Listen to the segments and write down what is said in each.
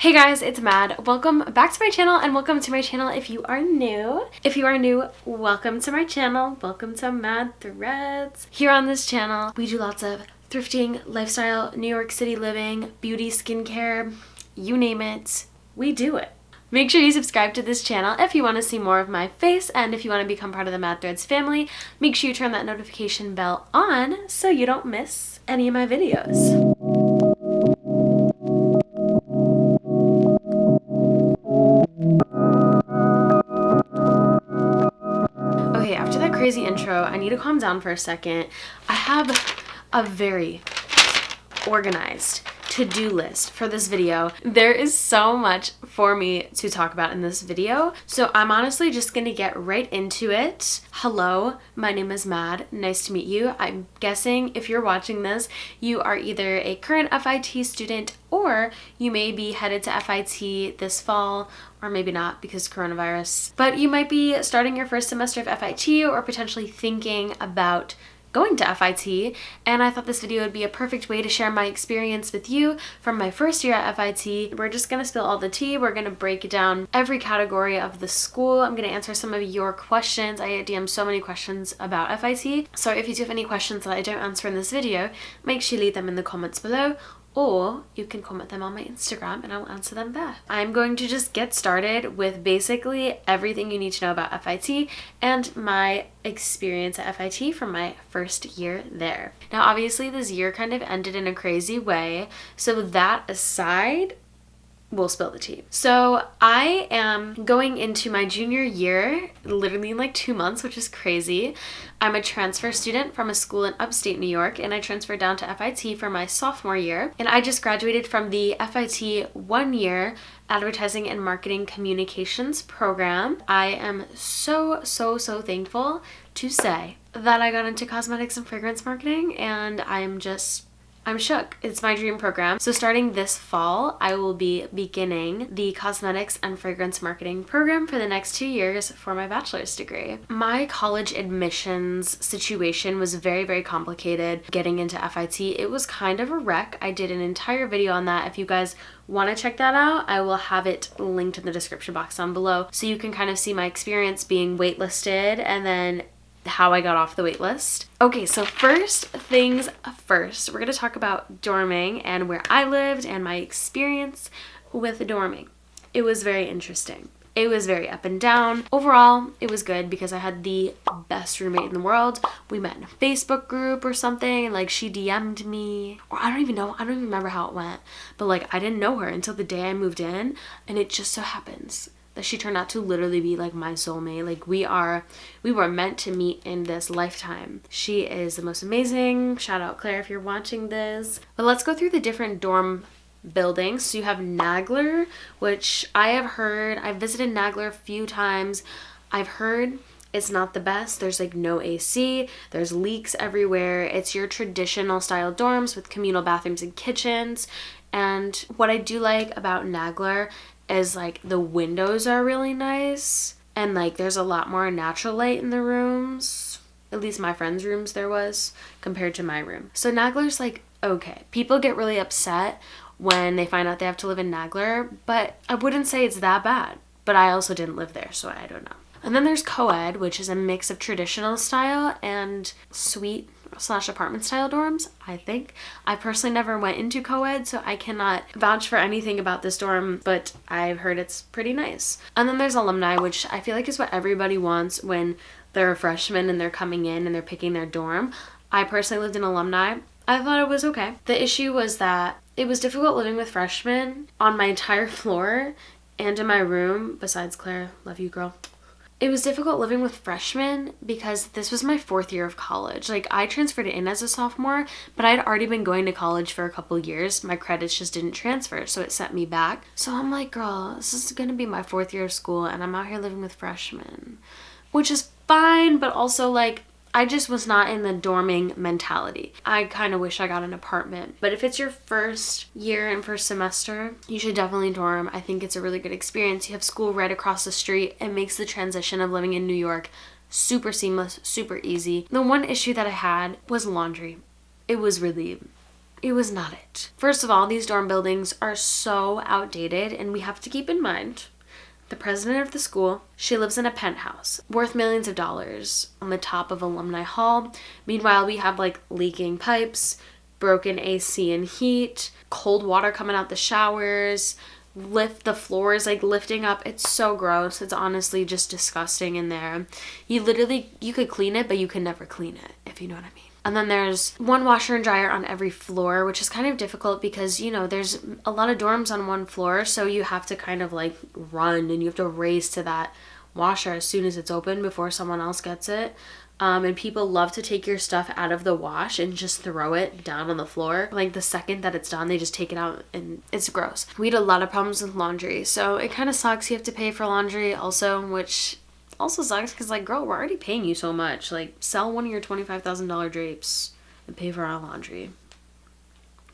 Hey guys, it's Mad. Welcome back to my channel and welcome to my channel if you are new. If you are new, welcome to my channel. Welcome to Mad Threads. Here on this channel, we do lots of thrifting, lifestyle, New York City living, beauty, skincare, you name it, we do it. Make sure you subscribe to this channel if you want to see more of my face, and if you want to become part of the Mad Threads family, make sure you turn that notification bell on so you don't miss any of my videos. Okay, after that crazy intro, I need to calm down for a second. I have a very organized to-do list for this video. There is so much for me to talk about in this video, so I'm honestly just gonna get right into it. Hello, my name is Mad. Nice to meet you. I'm guessing if you're watching this, you are either a current FIT student or you may be headed to FIT this fall, or maybe not because coronavirus, but you might be starting your first semester of FIT or potentially thinking about going to FIT, and I thought this video would be a perfect way to share my experience with you from my first year at FIT. We're just gonna spill all the tea. We're gonna break down every category of the school. I'm gonna answer some of your questions. I get DM so many questions about FIT, so if you do have any questions that I don't answer in this video, make sure you leave them in the comments below, or you can comment them on my Instagram and I'll answer them there. I'm going to just get started with basically everything you need to know about FIT and my experience at FIT from my first year there. Now, obviously this year kind of ended in a crazy way, so that aside, we'll spill the tea. So I am going into my junior year, literally in like 2 months, which is crazy. I'm a transfer student from a school in upstate New York, and I transferred down to FIT for my sophomore year. And I just graduated from the FIT 1-year Advertising and Marketing Communications program. I am so thankful to say that I got into cosmetics and fragrance marketing, and I'm shook. It's my dream program. So starting this fall, I will be beginning the cosmetics and fragrance marketing program for the next 2 years for my bachelor's degree. My college admissions situation was very complicated getting into FIT. It was kind of a wreck. I did an entire video on that. If you guys want to check that out, I will have it linked in the description box down below so you can kind of see my experience being waitlisted and then how I got off the wait list. Okay, so first things first, we're gonna talk about dorming and where I lived and my experience with dorming. It was very interesting. It was very up and down. Overall, it was good because I had the best roommate in the world. We met in a Facebook group or something, and like she DM'd me, or I don't even remember how it went, but like I didn't know her until the day I moved in, and it just so happens that she turned out to literally be like my soulmate. Like we were meant to meet in this lifetime. She is the most amazing. Shout out Claire if you're watching this. But let's go through the different dorm buildings. So you have Nagler, which I've visited Nagler a few times. I've heard it's not the best. There's like no AC. There's leaks everywhere. It's your traditional style dorms with communal bathrooms and kitchens. And what I do like about Nagler is like the windows are really nice and like there's a lot more natural light in the rooms. At least my friends' rooms there was compared to my room. So Nagler's like okay. People get really upset when they find out they have to live in Nagler, but I wouldn't say it's that bad. But I also didn't live there, so I don't know. And then there's co-ed, which is a mix of traditional style and suite/apartment style dorms, I think. I personally never went into co-ed, so I cannot vouch for anything about this dorm, but I've heard it's pretty nice. And then there's alumni, which I feel like is what everybody wants when they're a freshman and they're coming in and they're picking their dorm. I personally lived in alumni. I thought it was okay. The issue was that it was difficult living with freshmen on my entire floor and in my room, besides Claire, love you girl. It was difficult living with freshmen because this was my 4th year of college. Like I transferred in as a sophomore, but I had already been going to college for a couple years. My credits just didn't transfer, so it set me back. So I'm like, girl, this is gonna be my 4th year of school and I'm out here living with freshmen, which is fine, but also like I just was not in the dorming mentality. I kind of wish I got an apartment. But if it's your first year and first semester, you should definitely dorm. I think it's a really good experience. You have school right across the street. It makes the transition of living in New York super seamless, super easy. The one issue that I had was laundry. It was really It was not it. First of all, these dorm buildings are so outdated, and we have to keep in mind the president of the school, she lives in a penthouse worth millions of dollars on the top of Alumni Hall. Meanwhile, we have like leaking pipes, broken AC and heat, cold water coming out the showers, the floors like lifting up. It's so gross. It's honestly just disgusting in there. You could clean it, but you can never clean it, if you know what I mean. And then there's one washer and dryer on every floor, which is kind of difficult because, you know, there's a lot of dorms on one floor, so you have to kind of like run and you have to race to that washer as soon as it's open before someone else gets it. And people love to take your stuff out of the wash and just throw it down on the floor. Like the second that it's done, they just take it out and it's gross. We had a lot of problems with laundry, so it kind of sucks. You have to pay for laundry also, which also sucks because, like, girl, we're already paying you so much. Like, sell one of your $25,000 drapes and pay for our laundry.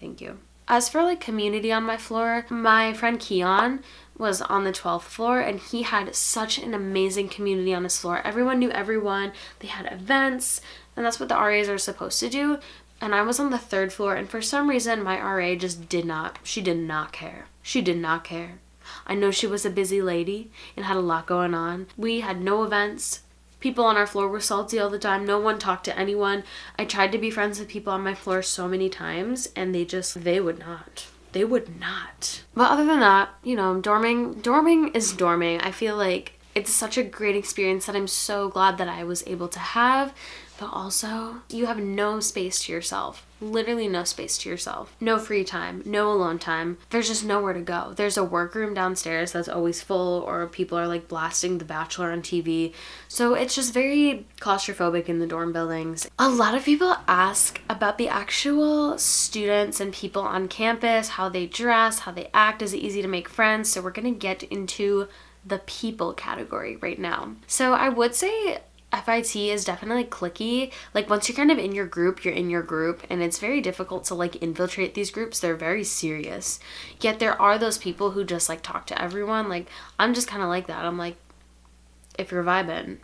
Thank you. As for like community on my floor, my friend Keon was on the 12th floor and he had such an amazing community on his floor. Everyone knew everyone. They had events, and that's what the RAs are supposed to do. And I was on the 3rd floor, and for some reason my RA just did not care. She did not care. I know she was a busy lady and had a lot going on. We had no events. People on our floor were salty all the time. No one talked to anyone. I tried to be friends with people on my floor so many times, and they would not. They would not. But other than that, you know, dorming is dorming. I feel like it's such a great experience that I'm so glad that I was able to have. But also, you have no space to yourself. Literally no space to yourself. No free time. No alone time. There's just nowhere to go. There's a workroom downstairs that's always full, or people are like blasting The Bachelor on TV. So it's just very claustrophobic in the dorm buildings. A lot of people ask about the actual students and people on campus, how they dress, how they act. Is it easy to make friends? So we're gonna get into the people category right now. So I would say FIT is definitely cliquey. Like, once you're kind of in your group, you're in your group, and it's very difficult to like infiltrate these groups. They're very serious. Yet there are those people who just like talk to everyone. Like, I'm just kind of like that. I'm like, if you're vibing,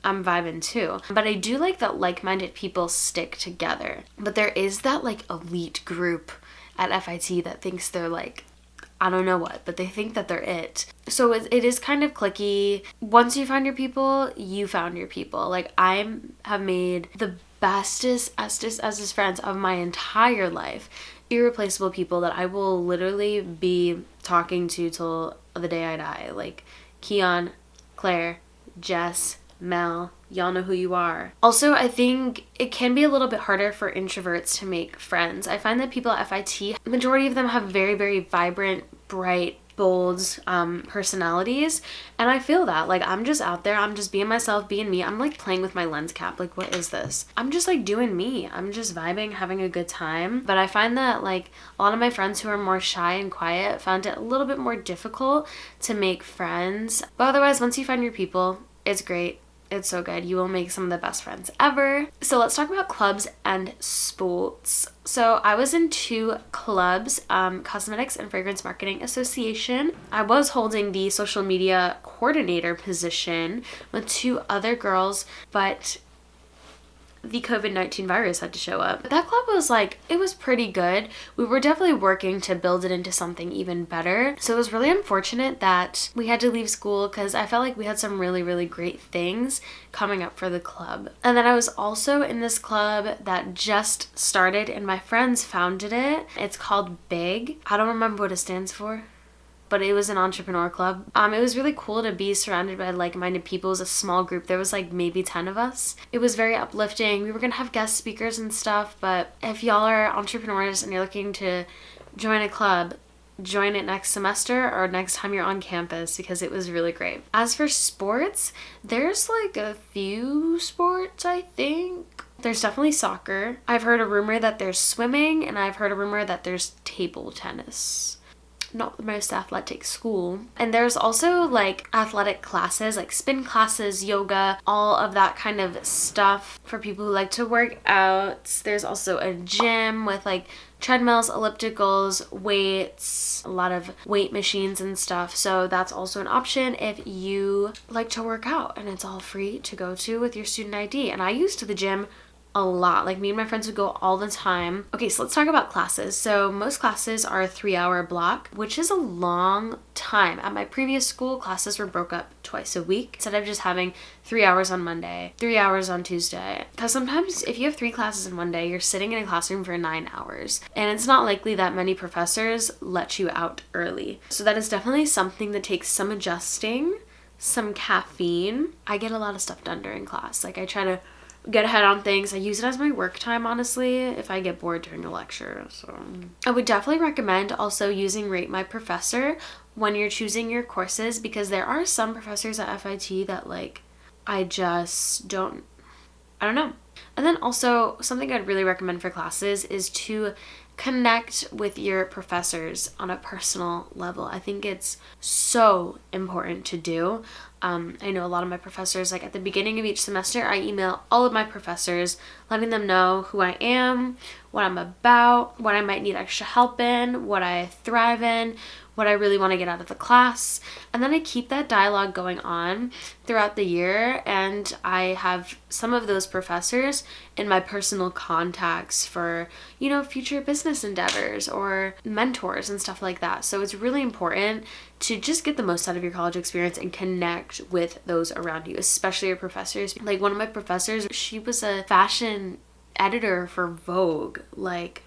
I'm vibing too. But I do like that like-minded people stick together. But there is that like elite group at FIT that thinks they're like, I don't know what, but they think that they're it. So it is kind of cliquey. Once you find your people, you found your people. Like, I have made the bestest friends of my entire life. Irreplaceable people that I will literally be talking to till the day I die. Like Keon, Claire, Jess, Mel, y'all know who you are. Also, I think it can be a little bit harder for introverts to make friends. I find that people at FIT, the majority of them have very, very vibrant, bright, bold personalities, and I feel that. Like, I'm just out there, I'm just being myself, being me. I'm like playing with my lens cap. Like, what is this? I'm just like doing me. I'm just vibing, having a good time. But I find that like a lot of my friends who are more shy and quiet found it a little bit more difficult to make friends. But otherwise, once you find your people, it's great. It's so good. You will make some of the best friends ever. So let's talk about clubs and sports. So I was in 2 clubs, Cosmetics and Fragrance Marketing Association. I was holding the social media coordinator position with 2 other girls, but the COVID-19 virus had to show up. But that club was like, it was pretty good. We were definitely working to build it into something even better. So it was really unfortunate that we had to leave school because I felt like we had some really, really great things coming up for the club. And then I was also in this club that just started and my friends founded it. It's called BIG. I don't remember what it stands for, but it was an entrepreneur club. It was really cool to be surrounded by like-minded people. It was a small group. There was like maybe 10 of us. It was very uplifting. We were gonna have guest speakers and stuff, but if y'all are entrepreneurs and you're looking to join a club, join it next semester or next time you're on campus, because it was really great. As for sports, there's like a few sports, I think. There's definitely soccer. I've heard a rumor that there's swimming, and I've heard a rumor that there's table tennis. Not the most athletic school. And there's also like athletic classes, like spin classes, yoga, all of that kind of stuff for people who like to work out. There's also a gym with like treadmills, ellipticals, weights, a lot of weight machines and stuff. So that's also an option if you like to work out, and it's all free to go to with your student ID. And I used the gym a lot. Like me and my friends would go all the time. Okay, so let's talk about classes. So most classes are a 3-hour block, which is a long time. At my previous school, classes were broke up twice a week instead of just having 3 hours on Monday, 3 hours on Tuesday. Because sometimes if you have 3 classes in one day, you're sitting in a classroom for 9 hours. And it's not likely that many professors let you out early. So that is definitely something that takes some adjusting, some caffeine. I get a lot of stuff done during class. Like I try to get ahead on things. I use it as my work time, honestly, if I get bored during a lecture. So I would definitely recommend also using Rate My Professor when you're choosing your courses, because there are some professors at FIT that like I don't know. And then also something I'd really recommend for classes is to connect with your professors on a personal level. I think it's so important to do. I know a lot of my professors, like at the beginning of each semester, I email all of my professors, letting them know who I am, what I'm about, what I might need extra help in, what I thrive in, what I really want to get out of the class. And then I keep that dialogue going on throughout the year, and I have some of those professors in my personal contacts for, you know, future business endeavors or mentors and stuff like that. So it's really important to just get the most out of your college experience and connect with those around you, especially your professors. Like one of my professors, she was a fashion editor for Vogue, like,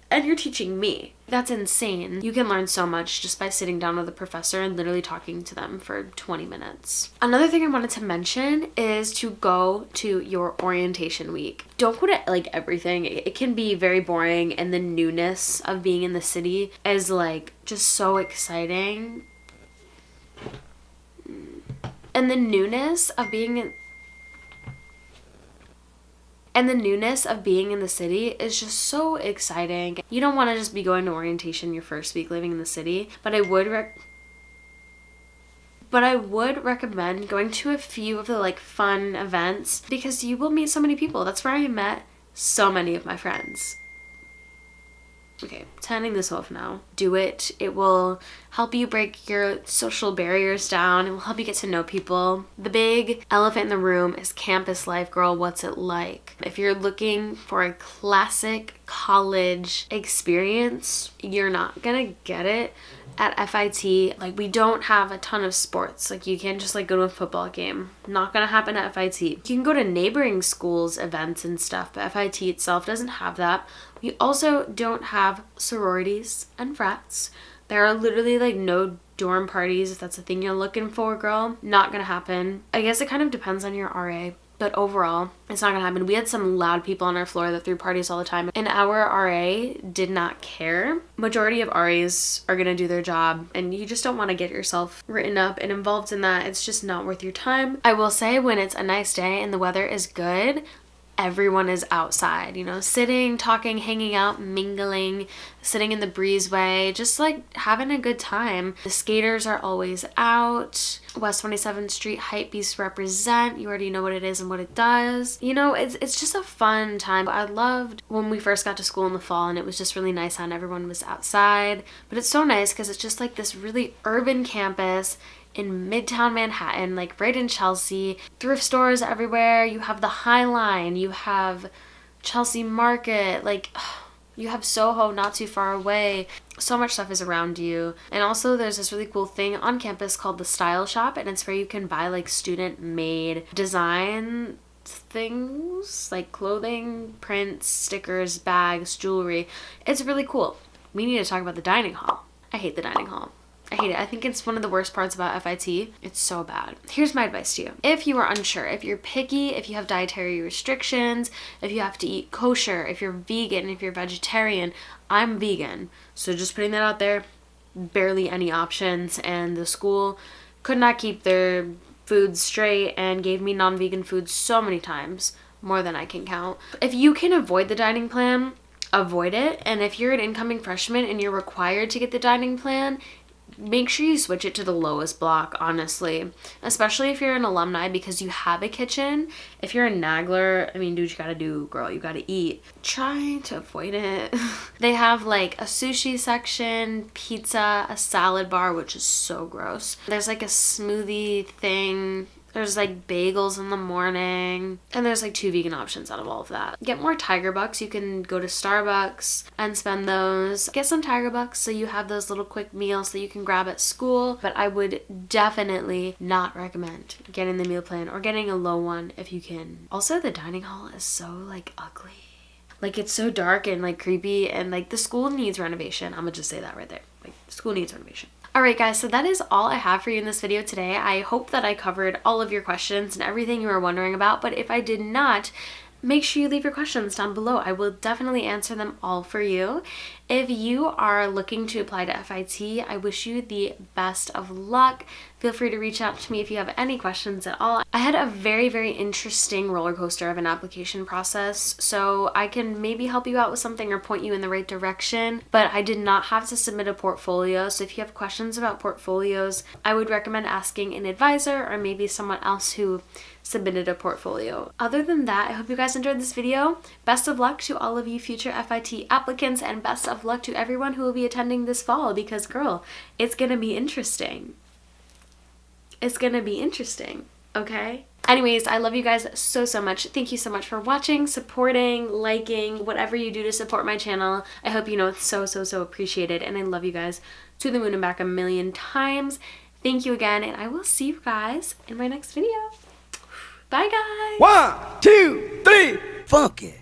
and you're teaching me. That's insane. You can learn so much just by sitting down with a professor and literally talking to them for 20 minutes. Another thing I wanted to mention is to go to your orientation week. Don't go to like everything. It can be very boring, and the newness of being in the city is like just so exciting. And the newness of being in the city is just so exciting. You don't want to just be going to orientation your first week living in the city, but I would recommend going to a few of the like fun events, because you will meet so many people. That's where I met so many of my friends. Okay, turning this off now. Do it. It will help you break your social barriers down. It will help you get to know people. The big elephant in the room is campus life, girl. What's it like? If you're looking for a classic college experience, you're not gonna get it at FIT. Like, we don't have a ton of sports. Like, you can't just like go to a football game. Not gonna happen at FIT. You can go to neighboring schools events and stuff, but FIT itself doesn't have that. We also don't have sororities and frats. There are literally like no dorm parties. If that's the thing you're looking for, girl, not gonna happen. I guess it kind of depends on your RA, but overall, it's not gonna happen. We had some loud people on our floor that threw parties all the time, and our RA did not care. Majority of RAs are gonna do their job, and you just don't want to get yourself written up and involved in that. It's just not worth your time. I will say, when it's a nice day and the weather is good, everyone is outside, you know, sitting, talking, hanging out, mingling, sitting in the breezeway, just like having a good time. The skaters are always out. West 27th Street Hypebeast represent. You already know what it is and what it does. You know, it's just a fun time. I loved when we first got to school in the fall, and it was just really nice and everyone was outside. But it's so nice because it's just like this really urban campus in Midtown Manhattan, like right in Chelsea. Thrift stores everywhere. You have the High Line. You have Chelsea Market. Like, you have Soho not too far away. So much stuff is around you. And also there's this really cool thing on campus called the Style Shop, and it's where you can buy like student-made design things, like clothing, prints, stickers, bags, jewelry. It's really cool. We need to talk about the dining hall. I hate the dining hall. I hate it. I think it's one of the worst parts about FIT. It's so bad. Here's my advice to you. If you are unsure, if you're picky, if you have dietary restrictions, if you have to eat kosher, if you're vegan, if you're vegetarian, I'm vegan. So just putting that out there, barely any options, and the school could not keep their food straight and gave me non-vegan food so many times, more than I can count. If you can avoid the dining plan, avoid it. And if you're an incoming freshman and you're required to get the dining plan, make sure you switch it to the lowest block, honestly. Especially if you're an alumni, because you have a kitchen. If you're a naggler, I mean, do what you gotta do, girl. You gotta eat. Try to avoid it. They have like a sushi section, pizza, a salad bar, which is so gross. There's like a smoothie thing, There's like bagels in the morning, and there's like 2 vegan options out of all of that. Get more Tiger Bucks. You can go to Starbucks and spend those. Get some Tiger Bucks so you have those little quick meals that you can grab at school, but I would definitely not recommend getting the meal plan or getting a low one if you can. Also, the dining hall is so like ugly. Like, it's so dark and like creepy, and like the school needs renovation. I'm gonna just say that right there. Like, the school needs renovation. Alright guys, so that is all I have for you in this video today. I hope that I covered all of your questions and everything you were wondering about, but if I did not, make sure you leave your questions down below. I will definitely answer them all for you. If you are looking to apply to FIT, I wish you the best of luck. Feel free to reach out to me if you have any questions at all. I had a very, very interesting roller coaster of an application process, so I can maybe help you out with something or point you in the right direction, but I did not have to submit a portfolio. So if you have questions about portfolios, I would recommend asking an advisor or maybe someone else who submitted a portfolio. Other than that, I hope you guys enjoyed this video. Best of luck to all of you future FIT applicants, and best of luck to everyone who will be attending this fall, because girl, it's gonna be interesting. It's gonna be interesting, okay? Anyways, I love you guys so, so much. Thank you so much for watching, supporting, liking, whatever you do to support my channel. I hope you know it's so, so, so appreciated, and I love you guys to the moon and back a million times. Thank you again, and I will see you guys in my next video. Bye, guys. 1, 2, 3, funky.